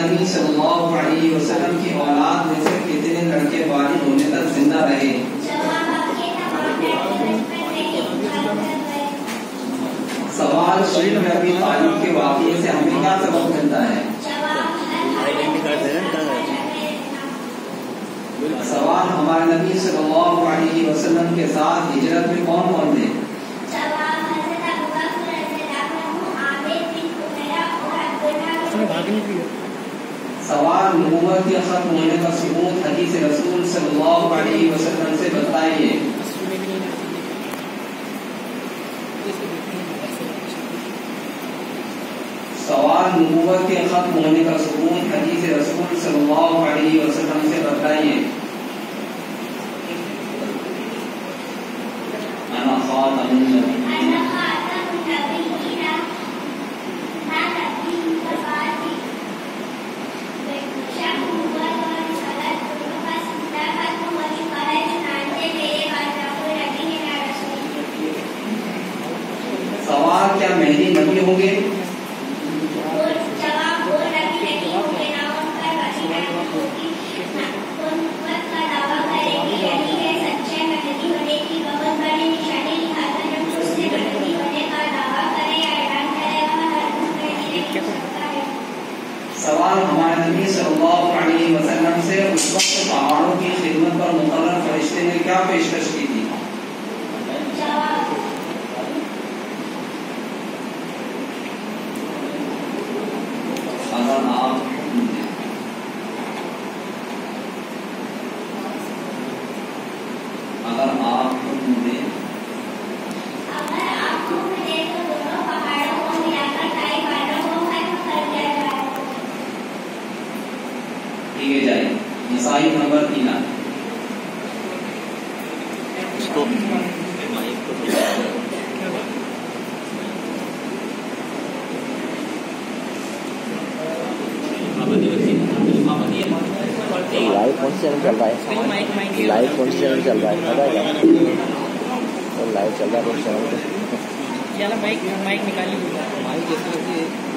نبی صلی اللہ علیہ وسلم کی اولاد میں سے کتنے لڑکے بالغ ہونے تک زندہ رہے؟ سوال شیخ ابی طالب کے واقعے سے ہمیں کیا سبق ملتا ہے؟ سوال ہمارے نبی صلی اللہ علیہ وسلم کے ساتھ ہجرت میں کون کون تھے؟ سوال نبوت کے ختم ہونے کا ثبوت حدیث رسول صلی اللہ علیہ وسلم سے بتائیے۔ سوال نبوت کے ختم ہونے کا ثبوت حدیث رسول صلی اللہ علیہ وسلم سے بتائیے۔ انا خاتم النبیین سوال کیا مہدی نبی ہوں گے؟ سوال ہمارے نبی صلی اللہ علیہ وسلم سے اس وقت پہاڑوں کی خدمت پر مقرر فرشتے نے کیا پیشکش کی تھی؟ اگر آپ حکم دیں ٹھیک ہے جائے مسائل نمبر 3 لائیو کون سے چینل چل رہا ہے؟ لائیو کون سے چینل چل رہا ہے؟ لائیو چل رہا ہے کون چینل پہ؟ مائک نکالی مائک جیسے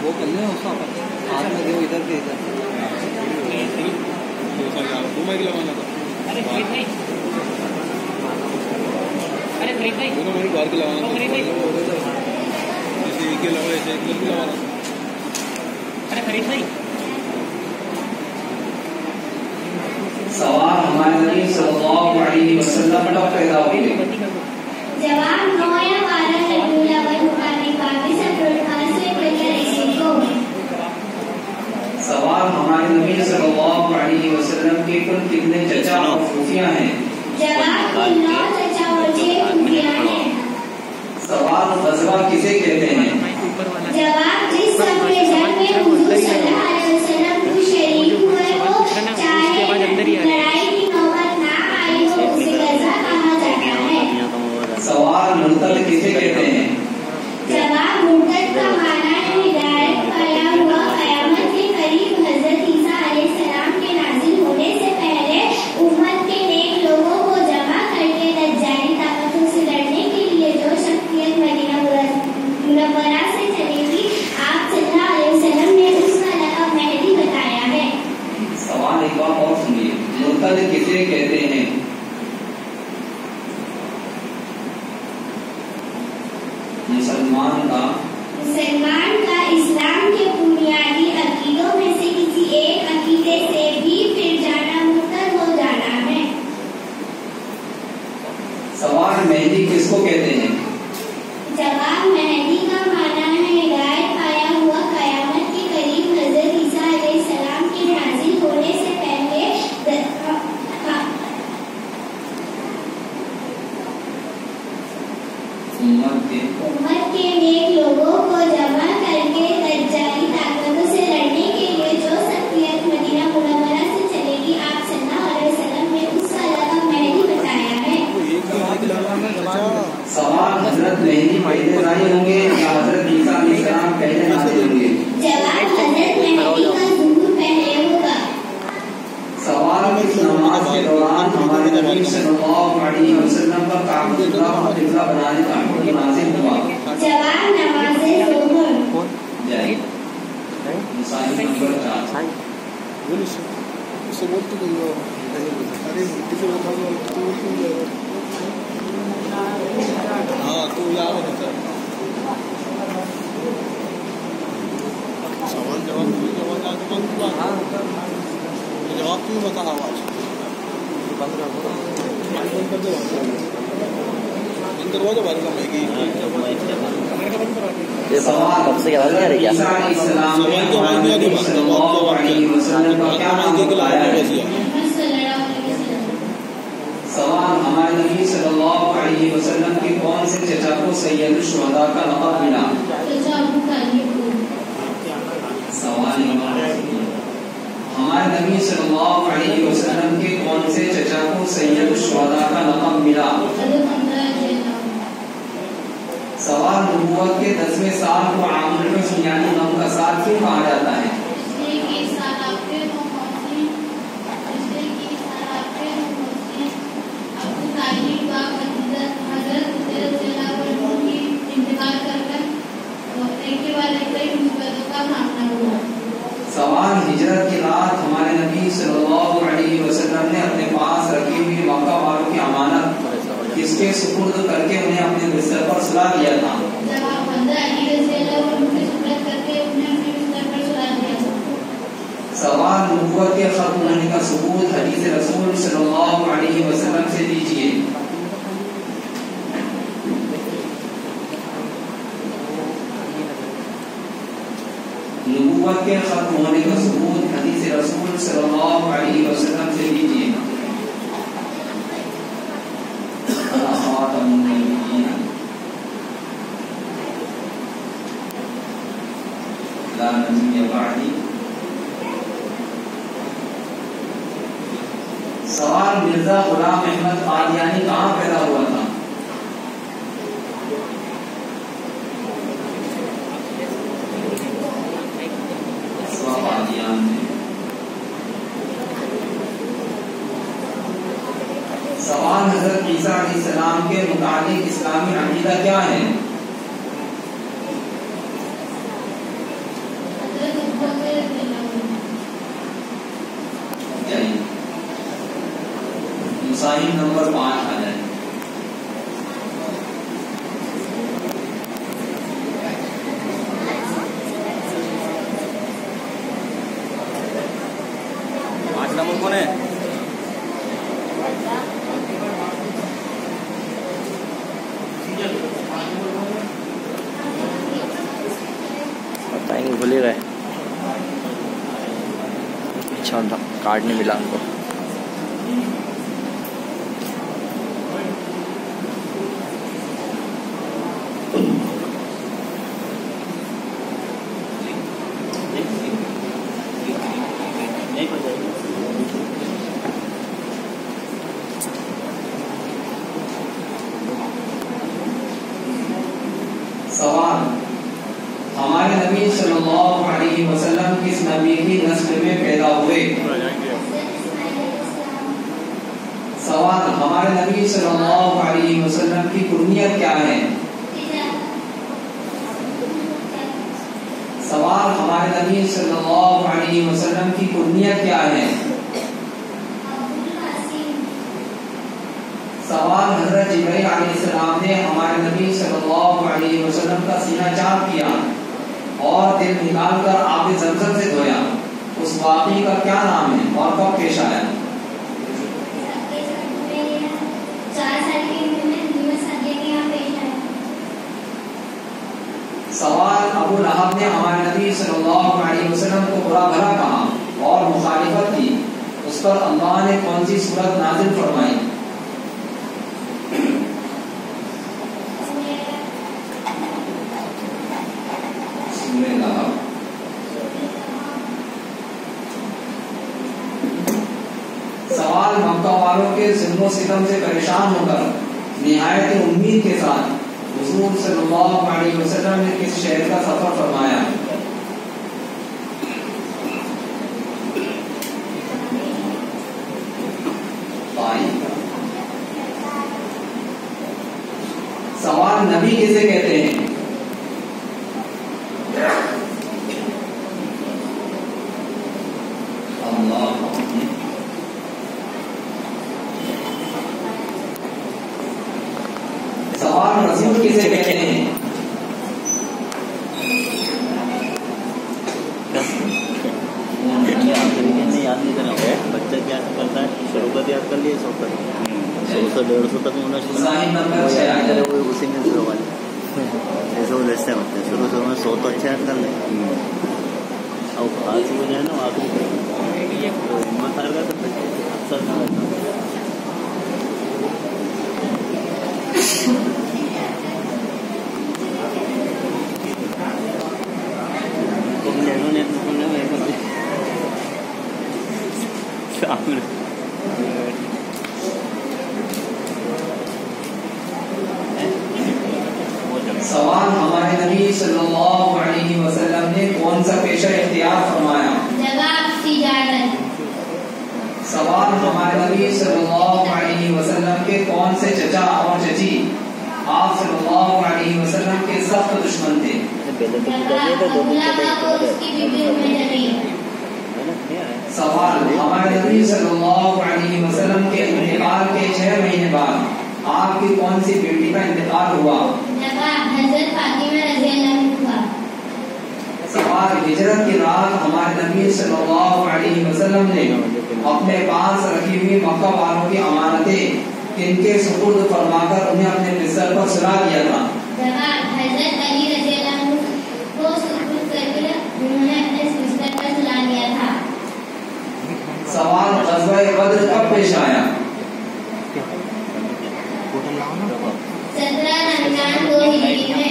وہ کر لیں اس کا ہاتھ میں دے ادھر کے ادھر دو مائک لگانا تھا۔ ارے خرید بھائی دونوں مائک باہر کے لگانا تھا، ایسے ایک کے لگا ایسے ایک کے لگانا تھا۔ ارے خرید بھائی سوال ہمارے نبی صلی اللہ علیہ وسلم کب پیدا ہوئے؟ جواب 9 یا 12 ربیع الاول مقابل 22 کو۔ سوال ہمارے نبی صلی اللہ علیہ وسلم کے کل کتنے چچا اور پھوپھیاں ہیں؟ جواب 9 چچا اور 6 پھوپھیاں ہیں۔ سوال غزوہ کسے کہتے ہیں؟ جواب جس سب کے جنگ میں حضور صلی اللہ علیہ وسلم کو شریک ہوئے ہو چاہے لڑائی کی نوبت نہ آئی ہو اسے غزوہ کہا جاتا ہے۔ سوال مرتد کسے کہتے ہیں؟ جواب مرتد کا معنی ہے ہدایت پایا ہوا قیامت کے قریب حضرت عیسیٰ علیہ السلام کے نازل ہونے سے پہلے امت کے نیک لوگوں کو جمع کر کے دجالی طاقتوں سے لڑنے کے لیے جو شخصیت مدینہ منورہ سے چلے گی آپ صلی اللہ علیہ وسلم نے اس کا لقب مہدی بتایا ہے۔ سوال ایک بار اور سنیے، مرتد کسے کہتے ہیں؟ مسلمان کا اسلام کے بنیادی عقیدوں میں سے کسی ایک عقیدے سے بھی پھر جانا مرتد ہو جانا ہے۔ سوال مہدی کس کو کہتے ہیں؟ جواب مہدی کا معنی ہے ہدایت پایا ہوا قیامت کے قریب حضرت عیسیٰ علیہ السلام کے نازل ہونے سے پہلے امت کے نیک لوگوں کو جمع کر کے دجالی طاقتوں سے لڑنے کے لیے جو شخصیت مدینہ منورہ سے چلے گی آپ صلی اللہ علیہ وسلم نے اس کا لقب مہدی بتایا ہے۔ سوال حضرت مہدی پہلے ظاہر ہوں گے یا حضرت عیسیٰ علیہ السلام پہلے نازل ہوں گے؟ جواب حضرت مہدی کا ظہور پہلے ہوگا۔ سوال کس نماز کے دوران ہمارے نبی صلی اللہ علیہ وسلم پر کعبۃ اللہ کو قبلہ بنانے کا حکم نازل ہوا؟ جواب نماز ظہر۔ جائے مسائل نمبر 4 उससे बोलते कि वो अरे किसी को हाँ तो याद है सर सवाल जवाब क्यों बता आवाज दरवाजा बारे में कब से आवाज नहीं आ रही क्या? सवाल हमारे नबी सल्लल्लाहु अलैहि वसल्लम के कौन से चचा को सैयदुश शुहदा का लक़ब मिला? सवाल हमारे नबी सल्लल्लाहु अलैहि वसल्लम के कौन से चचा को सैयदुश शुहदा का लक़ब मिला? सवाल नबूवत के 10वें साल को आमुल हुस्न यानी गम का साल क्यों कहा जाता है? सवाल हिजरत की रात हमारे नबी सल्लल्लाहु अलैहि वसल्लम ने अपने पास रखी हुई मक्का वालों की अमानत किसके सुपुर्द करके उन्हें अपने बिस्तर पर सुला दिया था? सवाल नबूवत के खत्म होने का सबूत हदीस रसूल सल्लल्लाहु अलैहि वसल्लम से दीजिए। नबूवत के खत्म होने का सबूत हदीस रसूल सल्लल्लाहु अलैहि वसल्लम से दीजिए। सवाल मिर्जा गुलाम अहमद कादियानी कहाँ पैदा हुआ था? सवाल हज़रत ईसा अलैहिस्सलाम के मुतालिक इस्लामी अकीदा क्या है? मुसाहिब नंबर 5 आ जाए। नंबर कौन है? बताएंगे, भूल ही गए। अच्छा कार्ड नहीं मिला हमको। सवाल हमारे नबी सल्लल्लाहु अलैहि वसल्लम किस नबी की नस्ल में पैदा हुए? सवाल हमारे नबी सल्लल्लाहु अलैहि वसल्लम की कुनियत क्या है? सवाल हमारे नबी सल्लल्लाहु अलैहि वसल्लम की कुनियत क्या है? सवाल हज़रत जिब्रील अलैहिस्सलाम ने हमारे नबी सल्लल्लाहु अलैहि वसल्लम का सीना चाक किया और दिल निकालकर आब ज़मज़म से धोया, उस वाक़ई का क्या नाम है और कब पेश आया? सवाल अबू लहब ने हमारे नबी सल्लल्लाहु अलैहि वसल्लम को बुरा भला कहा और मुखालिफत की, उस पर अल्लाह ने कौन सी सूरत नाज़िल फरमाई? सवाल मक्का वालों के जुल्म सितम से परेशान होकर निहायत उम्मीद के साथ हुजूर सल्लल्लाहु अलैहि वसल्लम ने किस शहर का सफर फरमाया? सवाल नबी किसे कहते हैं? सवाल रसूल किसे कहते हैं? याद नहीं करना है, बच्चा क्या करता है, शुरुआत याद कर लिए 100 तक, 100 से 150 तक होना शुरू, उसी में शुरू वाले ऐसे वो जैसे होते हैं, शुरू में 100 तो अच्छा याद कर ले, और आज वो जो है ना आखिरी हिम्मत हार गया तो अक्सर ना रहता। सवाल, हमारे नबी सल्लल्लाहु अलैहि वसल्लम ने कौन सा पेशा इख्तियार फरमाया? जवाब तिजारत। सवाल, हमारे नबी सल्लल्लाहु अलैहि वसल्लम के कौन से चचा और चची आप सल्लल्लाहु अलैहि वसल्लम के सख्त दुश्मन थे? सवाल, हमारे नबी सल्लल्लाहु अलैहि वसल्लम के इंतकाल के 6 महीने बाद आपकी कौन सी बेटी का इंतकाल हुआ? हज़रत फातिमा रज़ियल्लाहु अन्हा। सवाल, हिजरत की रात हमारे नबी सल्लल्लाहु अलैहि वसल्लम ने अपने पास रखी हुई मक्का वालों की अमानतें किनके सुपुर्द फरमाकर उन्हें अपने बिस्तर पर सुला दिया था? हज़रत अली रज़ियल्लाहु अन्हु को सुपुर्द करके उन्होंने अपने बिस्तर पर सुला दिया था। सवाल, ग़ज़वा बद्र कब पेश आया? 17 रमज़ान 2 हिजरी में।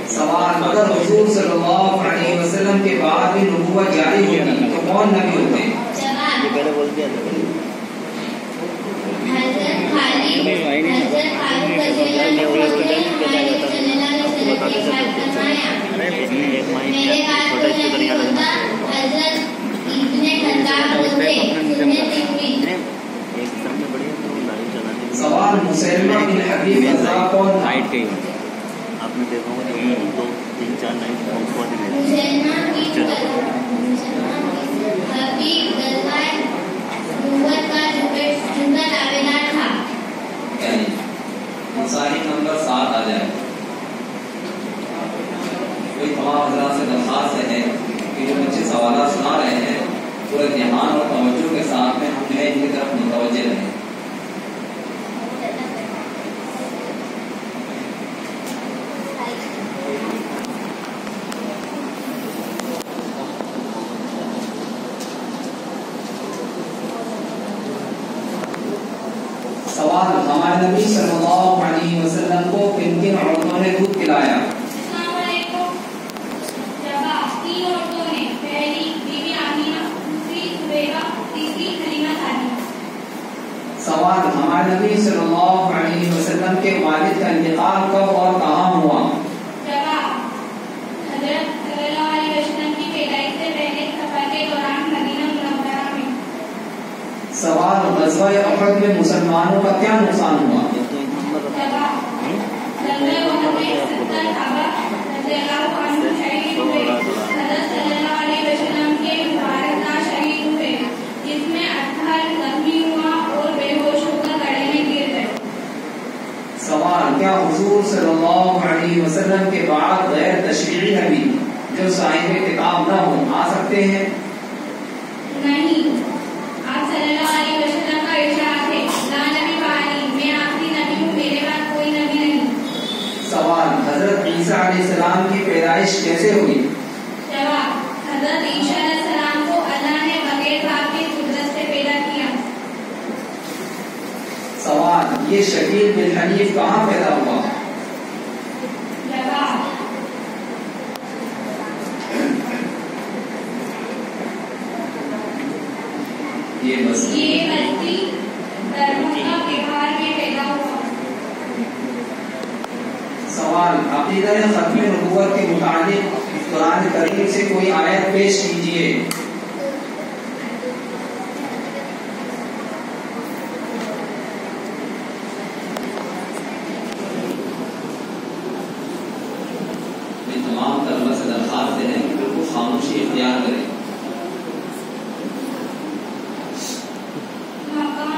सवाल, अगर हुजूर सल्लल्लाहु अलैहि वसल्लम के बाद भी नबूवत जारी होती तो कौन नबी होते? पहले बोल दिया था। हज़रत खालिद रज़ियल्लाहु अन्हु ने हमारे सल्लल्लाहु अलैहि वसल्लम के साथ फरमाया, मेरे बात को नहीं होता। हज़रत इब्ने खत्ताब होते सुन्नत हुई। सवाल, मुसैलमा बिन हबीब कज़्ज़ाब कौन था? आपने देखा होगा 2-3-4 नाइट मुसैलमा बिन हबीब कज़्ज़ाब नबूवत का झूठा दावेदार था। मसाइल नंबर 7 आ जाए। कोई तमाम हज़रात से दरख्वास्त है कि जो बच्चे सवाल सुना रहे हैं पूरे ध्यान और तवज्जो के साथ में हम जो है इनकी तरफ मुतवज्जे रहें। सवाल, हमारे नबी सल्लल्लाहु अलैहि वसल्लम को किन किन औरतों ने दूध पिलाया? जवाब 3 औरतों ने, पहली बीबी आमीना, दूसरी सुबैबा, तीसरी हलीमा सादिया। सवाल, हमारे नबी सल्लल्लाहु अलैहि वसल्लम के वालिद का इंतकाल कब और कहाँ हुआ? जवाब, हज़रत सल्लल्लाहु अलैहि वसल्लम की पैदाइश से पहले सफर के दौरान मदीना मुनव्वरा में। सवाल, ग़ज़वा उहद में मुसलमानों का क्या नुकसान हुआ? जवाब, जंग उहद में 70 सहाबा रज़ियल्लाहु अन्हुम शहीद हुए। हज़रत सल्लल्लाहु अलैहि वसल्लम के मुबारक नाम शहीद हुए, जिसमें 18 जख्मी हुआ और बेहोश होकर गड्ढे में गिर गए। सवाल, क्या हुजूर सल्लल्लाहु अलैहि वसल्लम के बाद गैर तशरीई नबी जो साहिब किताब न हो आ सकते हैं? नहीं, आप सल्लल्लाहु अलैहि वसल्लम का इरशाद है, ला नबी बानी, मैं आखिरी नबी हूँ, मेरे बाद कोई नबी नहीं। सवाल, हजरत ईसा अलैहिस्सलाम की पैदाइश कैसे हुई? जवाब, हज़रत ईसा अलैहिस्सलाम को अल्लाह ने बगैर बाप के कुदरत से पैदा किया। सवाल, ये शकील बिन हनीफ कहाँ पैदा हुआ? जवाब, ये बस्ती दरभंगा बिहार में पैदा हुआ। सवाल, अक़ीदा ख़त्म नबूवत के मुतालिक कुरान करीम से कोई आयत पेश कीजिए। तमाम तलबा से दरख्वास्त है कि बिल्कुल खामोशी इख्तियार करें। मकाना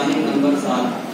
तारीख नंबर 7